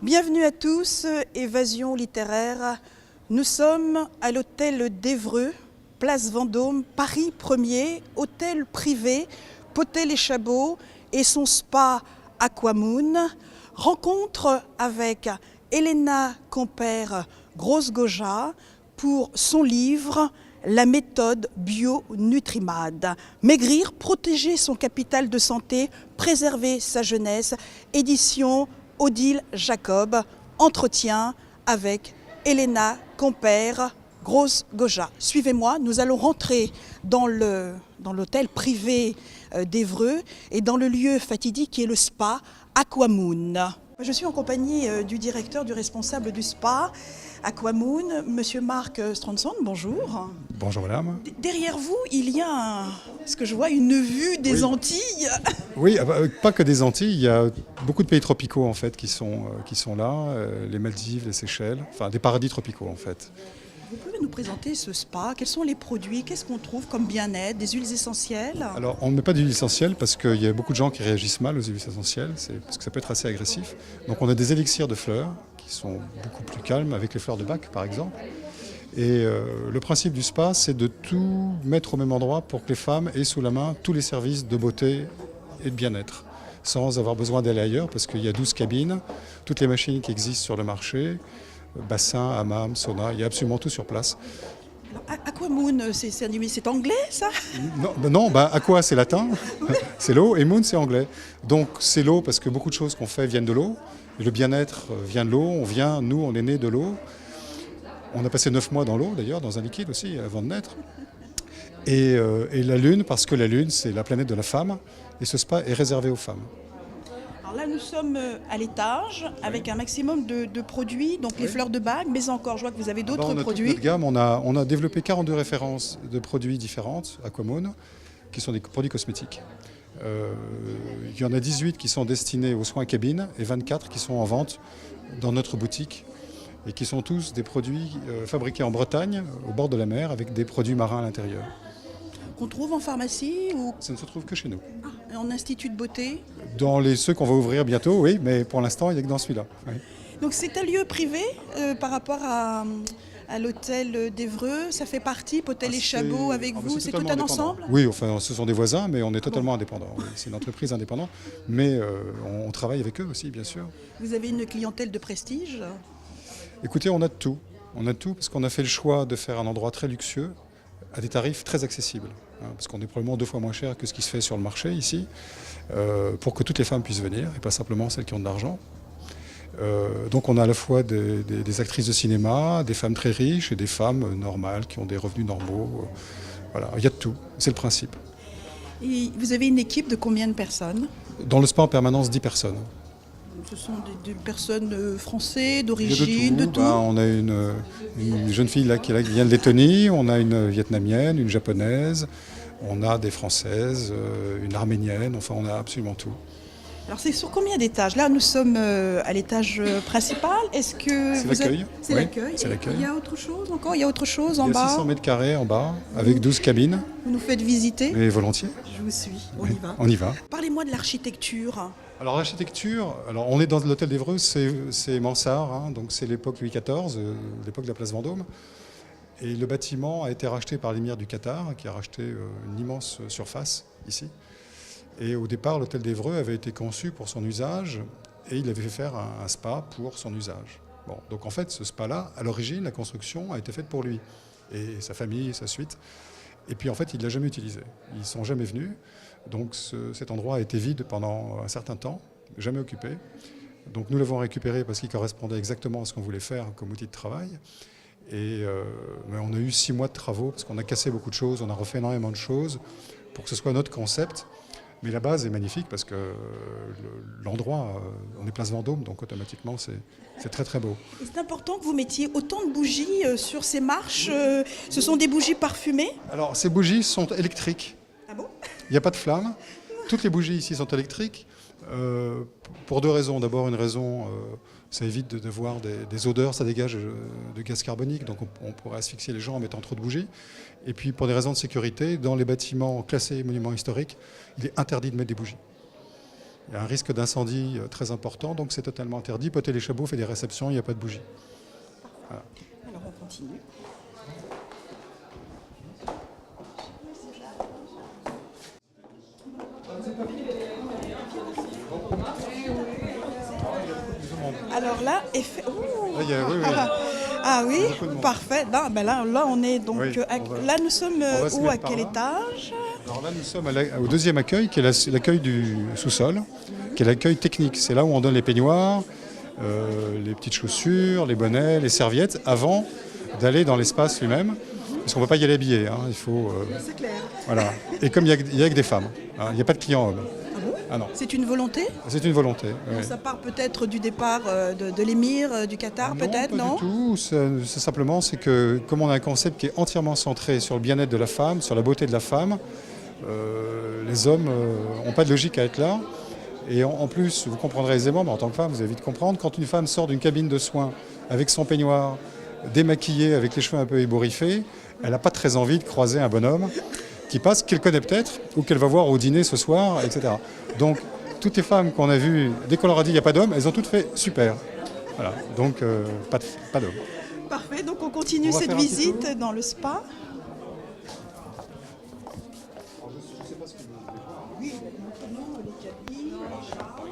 Bienvenue à tous, Évasion littéraire. Nous sommes à l'hôtel d'Évreux, place Vendôme, Paris 1er, hôtel privé, Potel et Chabot et son spa Aquamoon. Rencontre avec Elena Compère-Gross-Goja pour son livre La méthode bio-Nutrimad. Maigrir, protéger son capital de santé, préserver sa jeunesse. Édition Odile Jacob, entretien avec Elena Compère-Gross-Goja. Suivez-moi, nous allons rentrer dans l'hôtel privé d'Évreux et dans le lieu fatidique qui est le spa Aquamoon. Je suis en compagnie du directeur, du responsable du spa Aquamoon, monsieur Marc Stranson, bonjour. Bonjour madame. Derrière vous, il y a, ce que je vois, une vue des Antilles. Oui, pas que des Antilles, il y a beaucoup de pays tropicaux en fait qui sont là, les Maldives, les Seychelles, enfin des paradis tropicaux en fait. Vous pouvez nous présenter ce spa? Quels sont les produits? Qu'est-ce qu'on trouve comme bien-être? Des huiles essentielles? Alors on ne met pas d'huiles essentielles parce qu'il y a beaucoup de gens qui réagissent mal aux huiles essentielles, parce que ça peut être assez agressif. Donc on a des élixirs de fleurs qui sont beaucoup plus calmes avec les fleurs de bac par exemple. Et le principe du spa, c'est de tout mettre au même endroit pour que les femmes aient sous la main tous les services de beauté et de bien-être, sans avoir besoin d'aller ailleurs, parce qu'il y a 12 cabines, toutes les machines qui existent sur le marché, bassin, hammam, sauna, il y a absolument tout sur place. Alors, Aquamoon, c'est anglais ça? Non, aqua c'est latin, c'est l'eau, et moon c'est anglais. Donc c'est l'eau parce que beaucoup de choses qu'on fait viennent de l'eau, le bien-être vient de l'eau, on est né de l'eau. On a passé 9 mois dans l'eau d'ailleurs, dans un liquide aussi, avant de naître. Et la Lune, parce que la Lune c'est la planète de la femme, et ce spa est réservé aux femmes. Alors là, nous sommes à l'étage avec un maximum de produits, donc les fleurs de bague, mais encore, je vois que vous avez d'autres produits. Toute notre gamme, on a développé 42 références de produits différentes, Aquamoon, qui sont des produits cosmétiques. Il y en a 18 qui sont destinés aux soins cabine et 24 qui sont en vente dans notre boutique et qui sont tous des produits fabriqués en Bretagne, au bord de la mer, avec des produits marins à l'intérieur. Qu'on trouve en pharmacie ou... Ça ne se trouve que chez nous. Et en institut de beauté? Dans ceux qu'on va ouvrir bientôt, oui, mais pour l'instant, il n'y a que dans celui-là. Oui. Donc c'est un lieu privé par rapport à l'hôtel d'Évreux, ça fait partie, Potel et Chabot avec vous, c'est tout un ensemble? Oui, enfin ce sont des voisins, mais on est totalement indépendants. Oui, c'est une entreprise indépendante, mais on travaille avec eux aussi, bien sûr. Vous avez une clientèle de prestige? Écoutez, on a de tout. On a de tout parce qu'on a fait le choix de faire un endroit très luxueux, à des tarifs très accessibles, parce qu'on est probablement 2 fois moins cher que ce qui se fait sur le marché ici, pour que toutes les femmes puissent venir, et pas simplement celles qui ont de l'argent. Donc on a à la fois des actrices de cinéma, des femmes très riches et des femmes normales qui ont des revenus normaux. Voilà, il y a de tout, c'est le principe. Et vous avez une équipe de combien de personnes? Dans le spa en permanence, 10 personnes. Ce sont des personnes françaises, d'origine, de tout. On a une jeune fille là, qui vient de Lettonie, on a une vietnamienne, une japonaise, on a des françaises, une arménienne, enfin on a absolument tout. Alors c'est sur combien d'étages? Là nous sommes à l'étage principal. Est-ce que c'est l'accueil? C'est l'accueil. Il y a autre chose encore? Il y a autre chose en bas? Il y a 600 mètres carrés en bas, avec 12 cabines. Vous nous faites visiter? Mais volontiers. Je vous suis, on y va. On y va. Parlez-moi de l'architecture. Alors l'architecture, on est dans l'hôtel d'Évreux, c'est mansard, donc c'est l'époque Louis XIV, l'époque de la place Vendôme. Et le bâtiment a été racheté par l'émir du Qatar, qui a racheté une immense surface ici. Et au départ, l'hôtel d'Évreux avait été conçu pour son usage, et il avait fait faire un spa pour son usage. Bon, donc en fait, ce spa-là, à l'origine, la construction a été faite pour lui, et sa famille, sa suite. Et puis en fait, il ne l'a jamais utilisé. Ils ne sont jamais venus. Donc cet endroit a été vide pendant un certain temps, jamais occupé. Donc nous l'avons récupéré parce qu'il correspondait exactement à ce qu'on voulait faire comme outil de travail. Mais on a eu 6 mois de travaux parce qu'on a cassé beaucoup de choses, on a refait énormément de choses pour que ce soit notre concept. Mais la base est magnifique parce que l'endroit, on est place Vendôme, donc automatiquement c'est très très beau. Et c'est important que vous mettiez autant de bougies sur ces marches. Ce sont des bougies parfumées? Alors ces bougies sont électriques. Ah bon? Il n'y a pas de flamme. Toutes les bougies ici sont électriques. Pour deux raisons. D'abord, une raison, ça évite de voir des odeurs, ça dégage de gaz carbonique, donc on pourrait asphyxier les gens en mettant trop de bougies. Et puis pour des raisons de sécurité, dans les bâtiments classés monuments historiques, il est interdit de mettre des bougies. Il y a un risque d'incendie très important, donc c'est totalement interdit. Poter les chabots fait des réceptions, il n'y a pas de bougies. Voilà. Alors on continue. Alors là, effet... Oui, Ah oui, parfait. Là, on est donc... Oui, là, nous sommes où, à quel étage? Alors là, nous sommes au deuxième accueil, qui est l'accueil du sous-sol, qui est l'accueil technique. C'est là où on donne les peignoirs, les petites chaussures, les bonnets, les serviettes, avant d'aller dans l'espace lui-même. Parce qu'on ne peut pas y aller habillé. Hein, il faut, c'est clair. Voilà. Et comme il y a que des femmes, hein, il n'y a pas de clients hommes. Ah bon? Ah non. C'est une volonté? C'est une volonté. Oui. Ça part peut-être du départ de l'émir du Qatar, peut-être, non? Pas du tout. C'est simplement, c'est que comme on a un concept qui est entièrement centré sur le bien-être de la femme, sur la beauté de la femme, les hommes n'ont pas de logique à être là. Et en plus, vous comprendrez aisément, mais en tant que femme, vous avez vite comprendre, quand une femme sort d'une cabine de soins avec son peignoir, démaquillée, avec les cheveux un peu ébouriffés, elle n'a pas très envie de croiser un bonhomme qui passe, qu'elle connaît peut-être, ou qu'elle va voir au dîner ce soir, etc. Donc, toutes les femmes qu'on a vues, dès qu'on leur a dit il n'y a pas d'homme, elles ont toutes fait super. Voilà, donc pas d'homme. Parfait, donc on continue cette visite dans le spa. Oui, maintenant les cabines, les chambres,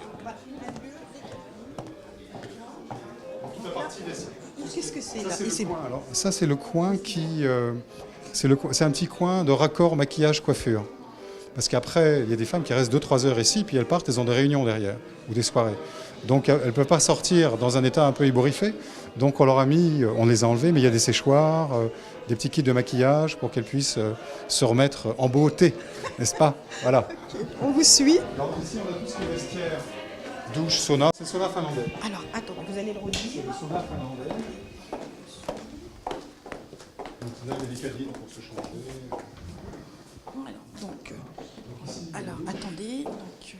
qu'est-ce que c'est là? Ça, c'est le coin qui... c'est un petit coin de raccord maquillage coiffure. Parce qu'après, il y a des femmes qui restent 2-3 heures ici, puis elles partent, elles ont des réunions derrière, ou des soirées. Donc elles ne peuvent pas sortir dans un état un peu ébouriffé. Donc on leur a mis, on les a enlevés, mais il y a des séchoirs, des petits kits de maquillage pour qu'elles puissent se remettre en beauté, n'est-ce pas? Voilà. On vous suit. Alors ici, on a tout ce qui est vestiaire, douche, sauna. C'est le sauna finlandais. Alors, attends, vous allez le redire. C'est le sauna finlandais. Donc on a des cabines pour se changer. Alors, attendez. Donc,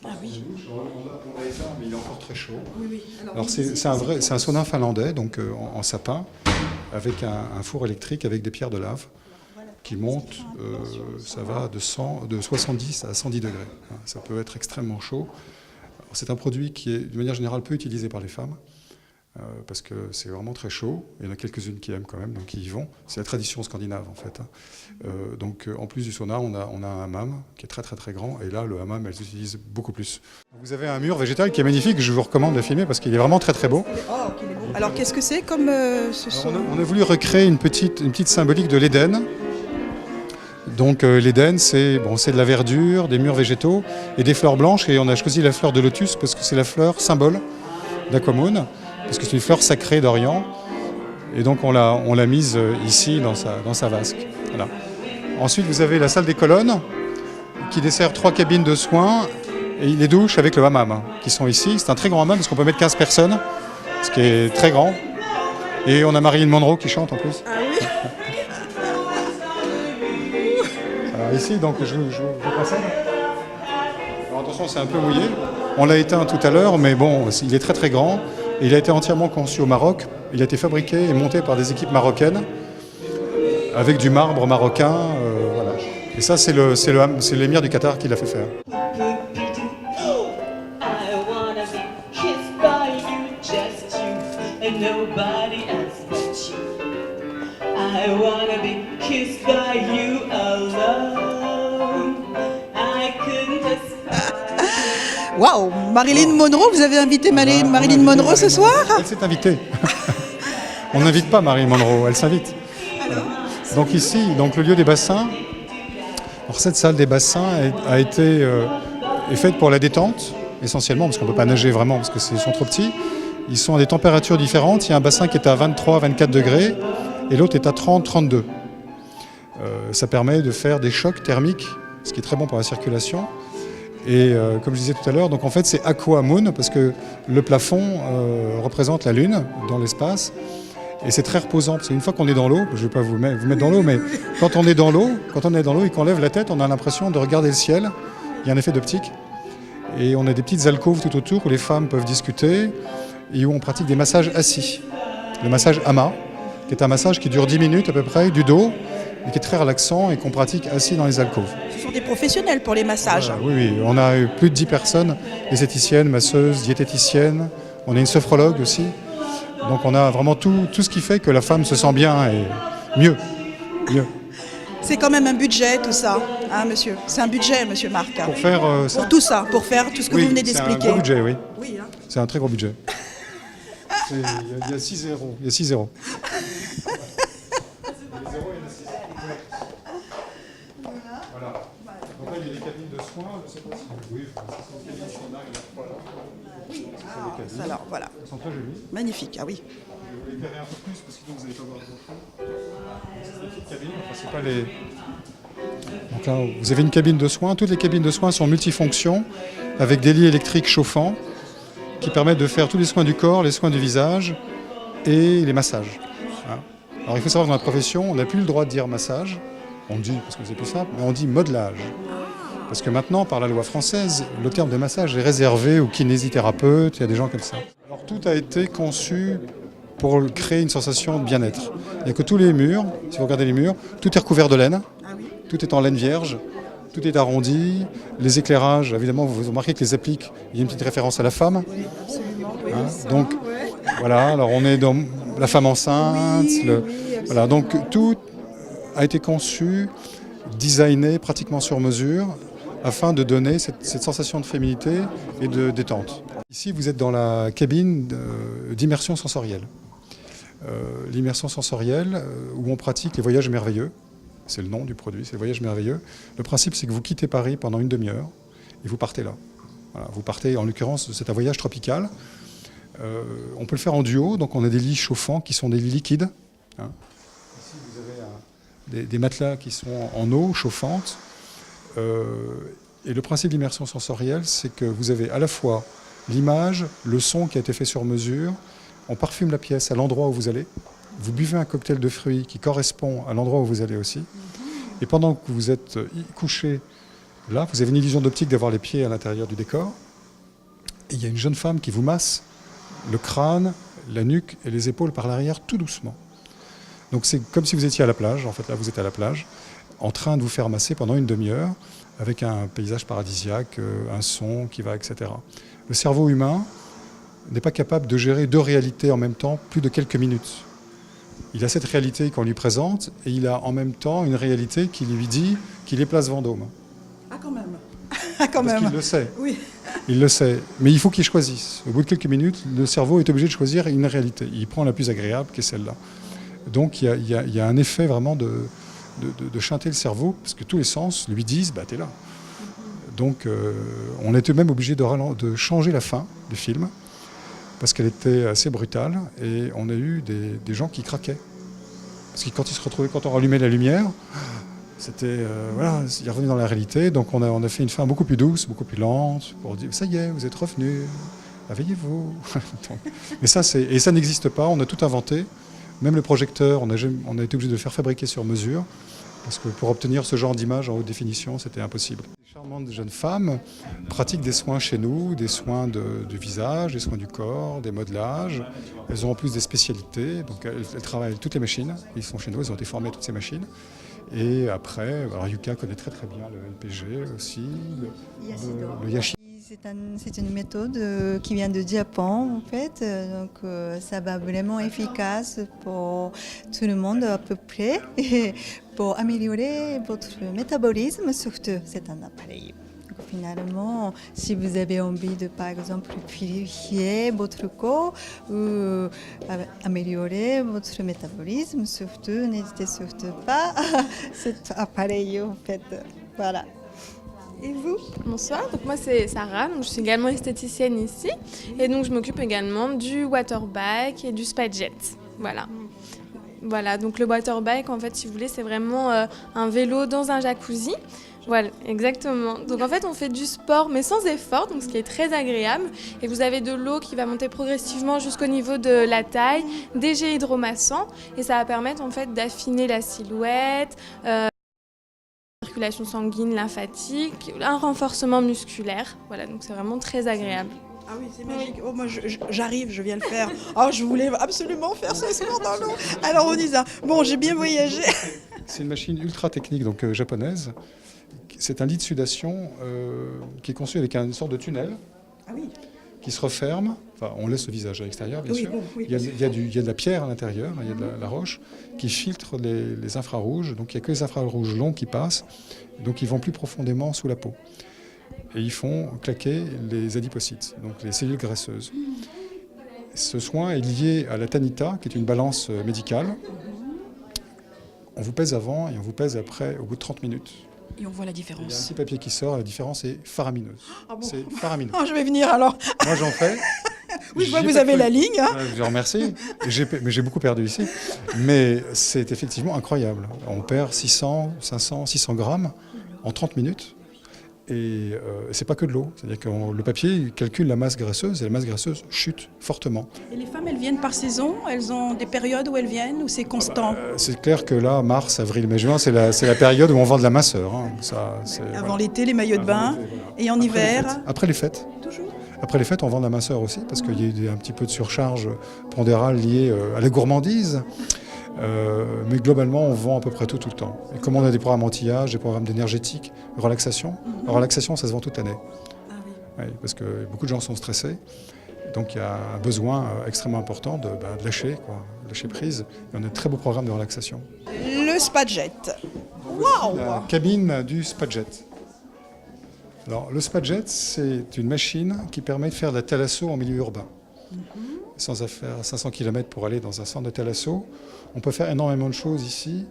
ah oui. On l'a éteint, mais il est encore très chaud. Oui. Alors c'est un sauna finlandais, donc en sapin, avec un four électrique avec des pierres de lave qui montent. Ça va de 70 à 110 degrés. Ça peut être extrêmement chaud. C'est un produit qui est, de manière générale, peu utilisé par les femmes. Parce que c'est vraiment très chaud. Il y en a quelques-unes qui aiment quand même, donc qui y vont. C'est la tradition scandinave en fait. Donc en plus du sauna, on a un hammam qui est très très très grand. Et là, le hammam, elles utilisent beaucoup plus. Vous avez un mur végétal qui est magnifique. Je vous recommande de filmer parce qu'il est vraiment très très beau. Oh, qu'il est beau. Alors qu'est-ce que c'est comme ce sauna? On a voulu recréer une petite symbolique de l'Éden. Donc l'Éden, c'est de la verdure, des murs végétaux et des fleurs blanches. Et on a choisi la fleur de lotus parce que c'est la fleur symbole d'Aquamoon. Parce que c'est une fleur sacrée d'Orient, et donc on l'a mise ici dans sa vasque. Voilà. Ensuite, vous avez la salle des colonnes, qui dessert 3 cabines de soins, et les douches avec le hammam, qui sont ici. C'est un très grand hammam, parce qu'on peut mettre 15 personnes, ce qui est très grand. Et on a Marilyn Monroe qui chante en plus. Ah oui. Alors ici, donc, je passe. Alors attention, c'est un peu mouillé. On l'a éteint tout à l'heure, mais bon, il est très très grand. Il a été entièrement conçu au Maroc. Il a été fabriqué et monté par des équipes marocaines avec du marbre marocain. Voilà. Et ça, c'est l'émir du Qatar qui l'a fait faire. Waouh, Marilyn Monroe, vous avez invité Marilyn Monroe ce soir? Elle s'est invitée. On n'invite pas Marilyn Monroe, elle s'invite. Donc ici, le lieu des bassins. Alors cette salle des bassins est faite pour la détente, essentiellement, parce qu'on ne peut pas nager vraiment, parce qu'ils sont trop petits. Ils sont à des températures différentes. Il y a un bassin qui est à 23-24 degrés et l'autre est à 30-32. Ça permet de faire des chocs thermiques, ce qui est très bon pour la circulation. Et comme je disais tout à l'heure, donc en fait c'est Aquamoon parce que le plafond représente la Lune dans l'espace et c'est très reposant parce qu'une fois qu'on est dans l'eau, je ne vais pas vous mettre dans l'eau, mais quand on est dans l'eau et qu'on lève la tête, on a l'impression de regarder le ciel. Il y a un effet d'optique Et on a des petites alcôves tout autour où les femmes peuvent discuter et où on pratique des massages assis. Le massage Ama, qui est un massage qui dure 10 minutes à peu près, du dos, et qui est très relaxant et qu'on pratique assis dans les alcôves. Ce sont des professionnels pour les massages. Oui, oui, on a eu plus de 10 personnes, esthéticiennes, masseuses, diététiciennes, on a une sophrologue aussi. Donc on a vraiment tout ce qui fait que la femme se sent bien et mieux. C'est quand même un budget tout ça, hein, monsieur. C'est un budget, monsieur Marc. Pour faire ça. Pour tout ça, pour faire tout ce que vous venez d'expliquer. C'est un gros budget, oui. Oui, hein. C'est un très gros budget. Il y a 6 zéros. Il y a 6 zéros. Voilà. Donc là, il y a des cabines de soins. Je ne sais pas si vous voyez. Ce sont des cabines standards. Alors, voilà. Elles sont très jolies. Magnifique, ah oui. Je vais éclairer un peu plus parce que sinon vous n'allez pas voir beaucoup. C'est des petites cabines. Enfin, c'est pas les... Donc là, vous avez une cabine de soins. Toutes les cabines de soins sont multifonctions avec des lits électriques chauffants qui permettent de faire tous les soins du corps, les soins du visage et les massages. Alors il faut savoir que dans la profession, on n'a plus le droit de dire massage, on le dit parce que c'est plus simple, mais on dit modelage. Parce que maintenant, par la loi française, le terme de massage est réservé aux kinésithérapeutes, il y a des gens comme ça. Alors tout a été conçu pour créer une sensation de bien-être. Il n'y a que tous les murs, si vous regardez les murs, tout est recouvert de laine, tout est en laine vierge, tout est arrondi, les éclairages, évidemment, vous remarquez que les appliques, il y a une petite référence à la femme. Oui, absolument. Oui, donc, voilà, alors on est dans la femme enceinte. Voilà, donc tout a été conçu, designé pratiquement sur mesure, afin de donner cette sensation de féminité et de détente. Ici, vous êtes dans la cabine d'immersion sensorielle. L'immersion sensorielle, où on pratique les voyages merveilleux. C'est le nom du produit, c'est le voyage merveilleux. Le principe, c'est que vous quittez Paris pendant une demi-heure et vous partez là. Voilà, vous partez, en l'occurrence, c'est un voyage tropical. On peut le faire en duo, donc on a des lits chauffants qui sont des lits liquides. Ici, vous avez des matelas qui sont en eau chauffante. Et le principe d'immersion sensorielle, c'est que vous avez à la fois l'image, le son qui a été fait sur mesure. On parfume la pièce à l'endroit où vous allez. Vous buvez un cocktail de fruits qui correspond à l'endroit où vous allez aussi. Et pendant que vous êtes couché là, vous avez une illusion d'optique d'avoir les pieds à l'intérieur du décor. Et il y a une jeune femme qui vous masse le crâne, la nuque et les épaules par l'arrière tout doucement. Donc c'est comme si vous étiez à la plage. En fait, là, vous êtes à la plage, en train de vous faire masser pendant une demi-heure avec un paysage paradisiaque, un son qui va, etc. Le cerveau humain n'est pas capable de gérer deux réalités en même temps plus de quelques minutes. Il a cette réalité qu'on lui présente et il a en même temps une réalité qui lui dit qu'il est place Vendôme. Ah quand même. Ah quand Parce même. qu'il le sait. Oui. Il le sait. Mais il faut qu'il choisisse. Au bout de quelques minutes, le cerveau est obligé de choisir une réalité. Il prend la plus agréable, qui est celle-là. Donc il y a un effet vraiment de chanter le cerveau, parce que tous les sens lui disent bah, « t'es là ». Donc on était même obligé de changer la fin du film, parce qu'elle était assez brutale, et on a eu des gens qui craquaient. Parce que quand ils se retrouvaient, quand on rallumait la lumière, c'était, voilà, il est revenu dans la réalité. Donc on a fait une fin beaucoup plus douce, beaucoup plus lente, pour dire ça y est, vous êtes revenus, réveillez-vous. Mais ça, et ça n'existe pas, on a tout inventé. Même le projecteur, on a été obligé de le faire fabriquer sur mesure, parce que pour obtenir ce genre d'image en haute définition, c'était impossible. Les charmantes jeunes femmes pratiquent des soins chez nous, des soins du visage, des soins du corps, des modelages. Elles ont en plus des spécialités, donc elles travaillent toutes les machines. Ils sont chez nous, elles ont été formées à toutes ces machines. Et après, alors Yuka connaît très très bien le LPG aussi, le Yashi. C'est une méthode qui vient du Japon en fait, donc ça va vraiment efficace pour tout le monde à peu près, et pour améliorer votre métabolisme surtout, c'est un appareil. Donc, finalement, si vous avez envie de par exemple purifier votre corps ou améliorer votre métabolisme, surtout n'hésitez surtout pas à cet appareil en fait, voilà. Et vous? Bonsoir, donc moi c'est Sarah, donc je suis également esthéticienne ici et donc je m'occupe également du waterbike et du spa jet. Voilà. Voilà, donc le waterbike en fait si vous voulez c'est vraiment un vélo dans un jacuzzi. Voilà, exactement. Donc en fait on fait du sport mais sans effort, donc ce qui est très agréable. Et vous avez de l'eau qui va monter progressivement jusqu'au niveau de la taille, des jets hydromassants et ça va permettre en fait d'affiner la silhouette, circulation sanguine, lymphatique, un renforcement musculaire. Voilà, donc c'est vraiment très agréable. Ah oui, c'est magique. Oh, moi, j'arrive, je viens le faire. Oh, je voulais absolument faire ce sport dans l'eau. Alors, on y va. Bon, j'ai bien voyagé. C'est une machine ultra technique, donc japonaise. C'est un lit de sudation qui est conçu avec une sorte de tunnel. Ah oui. Qui se referme. Enfin, on laisse le visage à l'extérieur, bien Oui, sûr. bon, oui, il y a de la pierre à l'intérieur, il y a de la roche, qui filtre les infrarouges. Donc, il n'y a que les infrarouges longs qui passent. Donc, ils vont plus profondément sous la peau. Et ils font claquer les adipocytes, donc les cellules graisseuses. Ce soin est lié à la Tanita, qui est une balance médicale. On vous pèse avant et on vous pèse après au bout de 30 minutes. Et on voit la Il y a un différence. petit papier qui sort, la différence est faramineuse. Ah bon. C'est faramineux. Oh, je vais venir alors. Moi j'en fais. Oui, je vois J'y que ai vous pas avez cru. la ligne. Hein. Je vous remercie. Mais j'ai beaucoup perdu ici. Mais c'est effectivement incroyable. On perd 600, 500, 600 grammes en 30 minutes. Et c'est pas que de l'eau. C'est-à-dire que le papier calcule la masse graisseuse et la masse graisseuse chute fortement. Et les femmes, elles viennent par saison? Elles ont des périodes où elles viennent ou c'est constant? C'est clair que là, mars, avril, mai, juin, c'est la période où on vend de la masseur. Hein. Avant Voilà. l'été, les maillots de bain. Avant l'été, voilà. Et en hiver? Après les fêtes. Toujours. Après les fêtes, on vend de la minceur aussi, parce qu'il y a un petit peu de surcharge pondérale liée à la gourmandise. Mais globalement, on vend à peu près tout le temps. Et comme on a des programmes anti-âge, des programmes d'énergétique, relaxation, la relaxation, ça se vend toute l'année. Ah oui. Oui, parce que beaucoup de gens sont stressés. Donc il y a un besoin extrêmement important de lâcher, lâcher prise. Et on a de très beaux programmes de relaxation. Le Spadjet. Waouh! La cabine du Spadjet. Alors, le Spadjet, c'est une machine qui permet de faire de la thalasso en milieu urbain. Sans faire 500 km pour aller dans un centre de thalasso. On peut faire énormément de choses ici.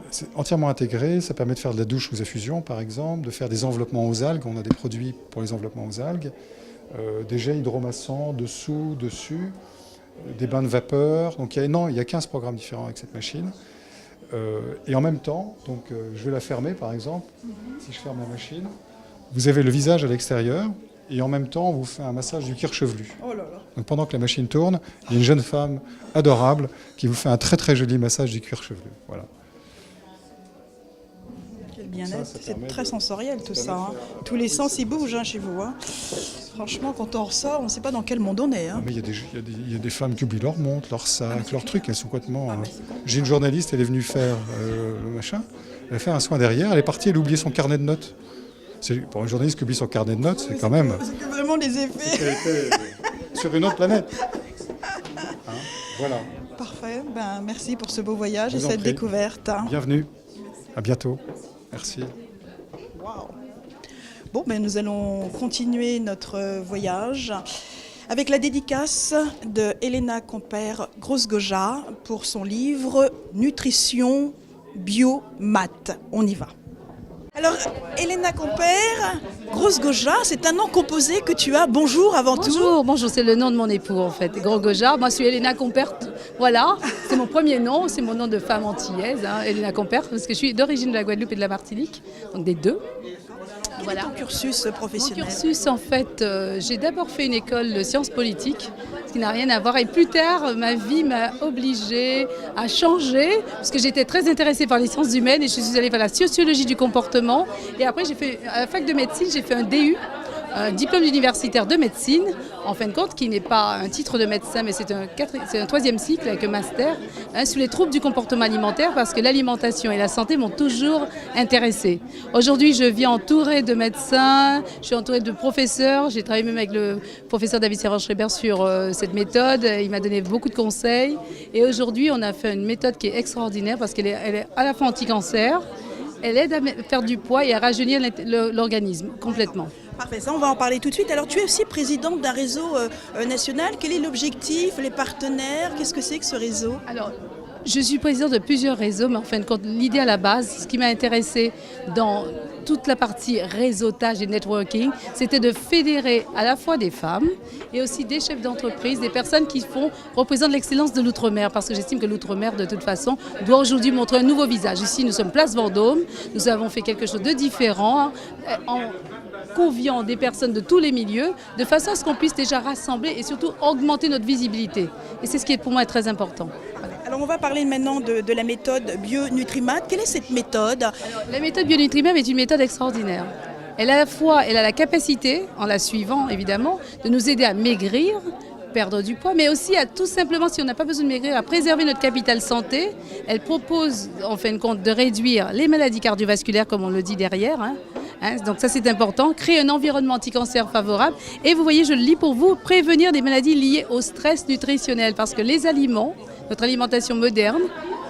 C'est entièrement intégré. Ça permet de faire de la douche sous effusion, par exemple, de faire des enveloppements aux algues. On a des produits pour les enveloppements aux algues. Des jets hydromassants dessous, dessus. Des bains de vapeur. Donc il y a 15 programmes différents avec cette machine. Et en même temps, donc, je vais la fermer, par exemple. Si je ferme la machine, vous avez le visage à l'extérieur. Et en même temps, on vous fait un massage du cuir chevelu. Oh là là. Donc pendant que la machine tourne, il y a une jeune femme adorable qui vous fait un très très joli massage du cuir chevelu. Voilà. Quel bien-être. Ça C'est permet très de- sensoriel tout ça ça. permet Hein. de faire- Tous les sens y bougent chez vous. Hein. Franchement, quand on ressort, on ne sait pas dans quel monde on est. Hein. Mais il y a des femmes qui oublient leur montre, leur sac, leurs trucs. Elles sont complètement. Ah, mais c'est complètement- J'ai une journaliste, elle est venue faire le machin. Elle a fait un soin derrière. Elle est partie, elle a oublié son carnet de notes. Pour une journaliste qui oublie son carnet de notes, c'est quand même. C'est que vraiment les effets. Elle était sur une autre planète. Hein, voilà. Parfait. Ben, merci pour ce beau voyage Je et vous en cette prie. découverte. Hein. Bienvenue. À bientôt. Merci. Waouh. Bon, ben, nous allons continuer notre voyage avec la dédicace de Elena Compère-Grossgoja pour son livre Nutrition Bio Mat. On y va. Alors, Elena Compère-Grossgoja, c'est un nom composé que tu as. Bonjour avant tout. Bonjour, c'est le nom de mon époux en fait, Grogoja. Moi je suis Elena Compère, voilà, c'est mon premier nom, c'est mon nom de femme antillaise, hein, Elena Compère, parce que je suis d'origine de la Guadeloupe et de la Martinique, donc des deux. Quel est ton cursus Mon professionnel? cursus, en fait, j'ai d'abord fait une école de sciences politiques, ce qui n'a rien à voir. Et plus tard, ma vie m'a obligée à changer, parce que j'étais très intéressée par les sciences humaines et je suis allée vers la sociologie du comportement. Et après, j'ai fait, à la fac de médecine, j'ai fait un DU, un diplôme universitaire de médecine, en fin de compte, qui n'est pas un titre de médecin, mais c'est un troisième cycle avec un master, sur les troubles du comportement alimentaire, parce que l'alimentation et la santé m'ont toujours intéressée. Aujourd'hui, je vis entourée de médecins, je suis entourée de professeurs, j'ai travaillé même avec le professeur David Servan-Schreiber sur cette méthode, il m'a donné beaucoup de conseils, et aujourd'hui, on a fait une méthode qui est extraordinaire, parce qu'elle est à la fois anti-cancer, elle aide à faire du poids et à rajeunir l'organisme complètement. Parfait, ça on va en parler tout de suite. Alors tu es aussi présidente d'un réseau national. Quel est l'objectif, les partenaires? Qu'est-ce que c'est que ce réseau? Alors, je suis présidente de plusieurs réseaux, mais en fin de compte, l'idée à la base, ce qui m'a intéressée dans toute la partie réseautage et networking, c'était de fédérer à la fois des femmes et aussi des chefs d'entreprise, des personnes qui représentent l'excellence de l'outre-mer, parce que j'estime que l'outre-mer, de toute façon, doit aujourd'hui montrer un nouveau visage. Ici, nous sommes Place Vendôme, nous avons fait quelque chose de différent conviant des personnes de tous les milieux, de façon à ce qu'on puisse déjà rassembler et surtout augmenter notre visibilité. Et c'est ce qui est pour moi très important. Alors on va parler maintenant de la méthode BioNutriMab. Quelle est cette méthode? La méthode BioNutriMab est une méthode extraordinaire. Elle a la capacité, en la suivant évidemment, de nous aider à maigrir, perdre du poids, mais aussi à tout simplement, si on n'a pas besoin de maigrir, à préserver notre capital santé. Elle propose, en fin de compte, de réduire les maladies cardiovasculaires, comme on le dit derrière. Donc ça, c'est important. Créer un environnement anti-cancer favorable. Et vous voyez, je le lis pour vous, prévenir des maladies liées au stress nutritionnel. Parce que les aliments, notre alimentation moderne,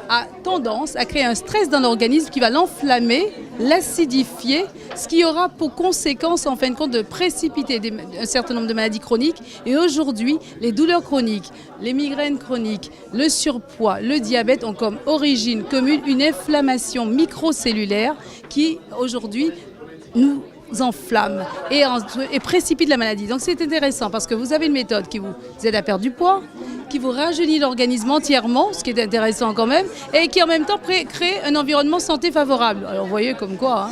a tendance à créer un stress dans l'organisme qui va l'enflammer, l'acidifier, ce qui aura pour conséquence en fin de compte de précipiter un certain nombre de maladies chroniques. Et aujourd'hui, les douleurs chroniques, les migraines chroniques, le surpoids, le diabète ont comme origine commune une inflammation microcellulaire qui aujourd'hui nous enflamme et précipite la maladie. Donc c'est intéressant parce que vous avez une méthode qui vous aide à perdre du poids, qui vous rajeunit l'organisme entièrement, ce qui est intéressant quand même, et qui en même temps crée un environnement santé favorable. Alors vous voyez comme quoi.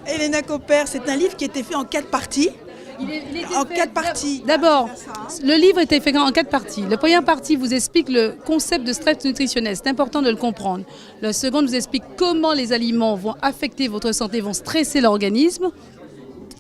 Elena Comper, c'est un livre qui a été fait en 4 parties. En 4 parties. D'abord, le livre était fait en 4 parties. La première partie vous explique le concept de stress nutritionnel. C'est important de le comprendre. La seconde vous explique comment les aliments vont affecter votre santé, vont stresser l'organisme.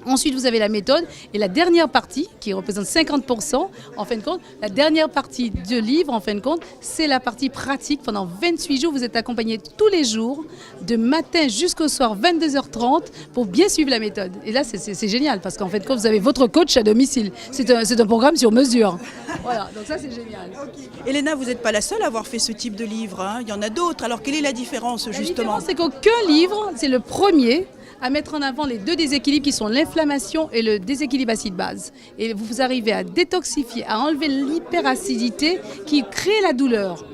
Ensuite, vous avez la méthode. Et la dernière partie, qui représente 50%, en fin de compte, la dernière partie du livre, en fin de compte, c'est la partie pratique. Pendant 28 jours, vous êtes accompagné tous les jours, de matin jusqu'au soir, 22h30, pour bien suivre la méthode. Et là, c'est génial, parce qu'en fin de compte, vous avez votre coach à domicile. C'est un programme sur mesure. Voilà, donc ça, c'est génial. Okay. Elena, vous n'êtes pas la seule à avoir fait ce type de livre. Il y en a d'autres. Alors, quelle est la différence, justement? La différence, c'est qu'aucun livre, c'est le premier à mettre en avant les 2 déséquilibres qui sont l'inflammation et le déséquilibre acide-base. Et vous arrivez à détoxifier, à enlever l'hyperacidité qui crée la douleur.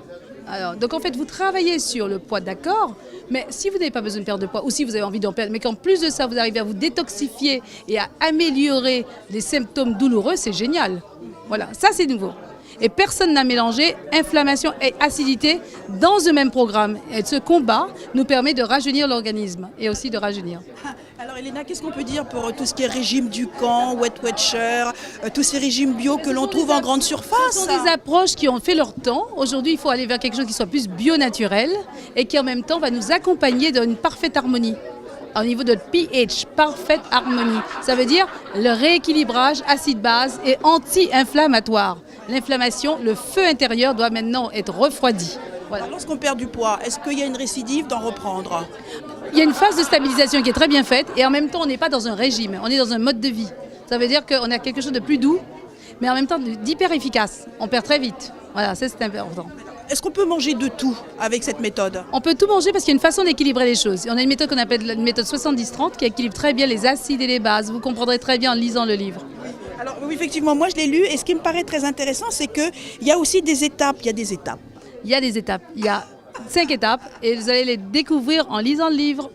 Alors, donc en fait, vous travaillez sur le poids, d'accord, mais si vous n'avez pas besoin de perdre de poids ou si vous avez envie d'en perdre, mais qu'en plus de ça, vous arrivez à vous détoxifier et à améliorer les symptômes douloureux, c'est génial. Voilà, ça c'est nouveau. Et personne n'a mélangé inflammation et acidité dans un même programme. Et ce combat nous permet de rajeunir l'organisme et aussi de rajeunir. Alors Elena, qu'est-ce qu'on peut dire pour tout ce qui est régime du camp, Weight Watcher, tous ces régimes bio que l'on trouve en grande surface? Ce sont des approches qui ont fait leur temps. Aujourd'hui, il faut aller vers quelque chose qui soit plus bio-naturel et qui en même temps va nous accompagner dans une parfaite harmonie. Au niveau de pH, parfaite harmonie. Ça veut dire le rééquilibrage acide-base et anti-inflammatoire. L'inflammation, le feu intérieur doit maintenant être refroidi. Voilà. Lorsqu'on perd du poids, est-ce qu'il y a une récidive d'en reprendre? Il y a une phase de stabilisation qui est très bien faite et en même temps, on n'est pas dans un régime, on est dans un mode de vie. Ça veut dire qu'on a quelque chose de plus doux, mais en même temps d'hyper efficace. On perd très vite. Voilà, ça c'est important. Est-ce qu'on peut manger de tout avec cette méthode? On peut tout manger parce qu'il y a une façon d'équilibrer les choses. On a une méthode qu'on appelle la méthode 70-30 qui équilibre très bien les acides et les bases. Vous comprendrez très bien en lisant le livre. Alors oui, effectivement, moi je l'ai lu et ce qui me paraît très intéressant, c'est qu'il y a aussi des étapes. Il y a des étapes. Il y a des étapes. Il y a 5 étapes et vous allez les découvrir en lisant le livre.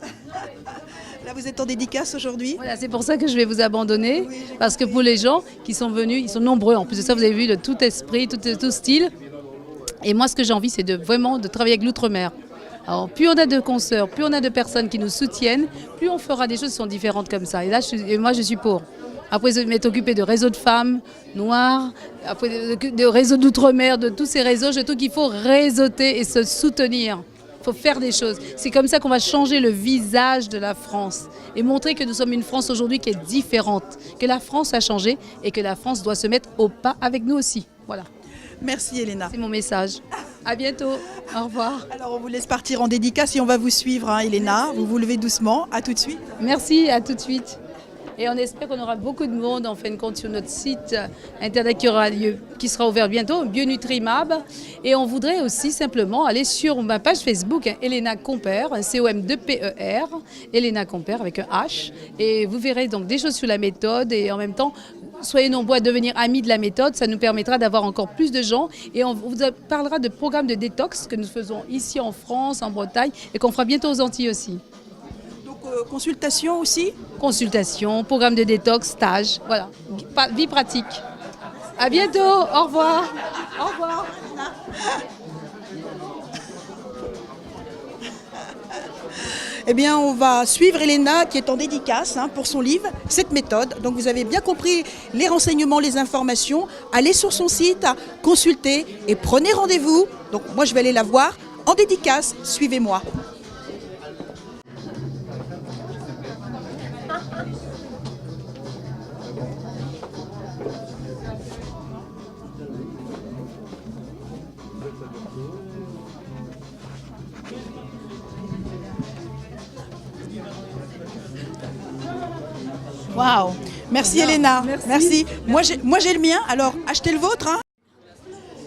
Là, vous êtes en dédicace aujourd'hui. Voilà, c'est pour ça que je vais vous abandonner. Parce que pour les gens qui sont venus, ils sont nombreux. En plus de ça, vous avez vu de tout esprit, tout style. Et moi, ce que j'ai envie, c'est vraiment de travailler avec l'outre-mer. Alors, plus on a de consoeurs, plus on a de personnes qui nous soutiennent, plus on fera des choses qui sont différentes comme ça. Et là, moi, je suis pour. Après, je vais m'être occupée de réseaux de femmes noires, après de réseaux d'outre-mer, de tous ces réseaux. Je trouve qu'il faut réseauter et se soutenir. Il faut faire des choses. C'est comme ça qu'on va changer le visage de la France et montrer que nous sommes une France aujourd'hui qui est différente, que la France a changé et que la France doit se mettre au pas avec nous aussi. Voilà. Merci Elena. C'est mon message. À bientôt. Au revoir. Alors on vous laisse partir en dédicace et on va vous suivre, Elena. Vous vous levez doucement. À tout de suite. Merci, à tout de suite. Et on espère qu'on aura beaucoup de monde en fin de compte sur notre site internet qui sera ouvert bientôt, BioNutriMab. Et on voudrait aussi simplement aller sur ma page Facebook, Elena Comper, C-O-M-2-P-E-R, Elena Comper avec un H. Et vous verrez donc des choses sur la méthode et en même temps, soyez nombreux à devenir amis de la méthode. Ça nous permettra d'avoir encore plus de gens. Et on vous parlera de programmes de détox que nous faisons ici en France, en Bretagne et qu'on fera bientôt aux Antilles aussi. Consultation aussi? Consultation, programme de détox, stage, voilà, vie pratique. À bientôt, au revoir. Au revoir. eh bien, on va suivre Elena qui est en dédicace pour son livre, cette méthode. Donc vous avez bien compris les renseignements, les informations. Allez sur son site, consultez et prenez rendez-vous. Donc moi, je vais aller la voir en dédicace. Suivez-moi. Waouh. Merci Elena. Merci. Moi j'ai le mien, alors achetez le vôtre.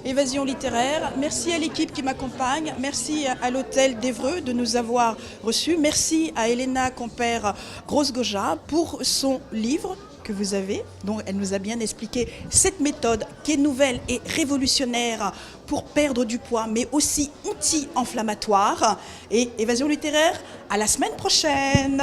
Évasion littéraire. Merci à l'équipe qui m'accompagne. Merci à l'hôtel d'Évreux de nous avoir reçus. Merci à Elena Compère Gross-Goja pour son livre que vous avez, dont elle nous a bien expliqué cette méthode qui est nouvelle et révolutionnaire pour perdre du poids, mais aussi anti-inflammatoire. Et Évasion littéraire, à la semaine prochaine.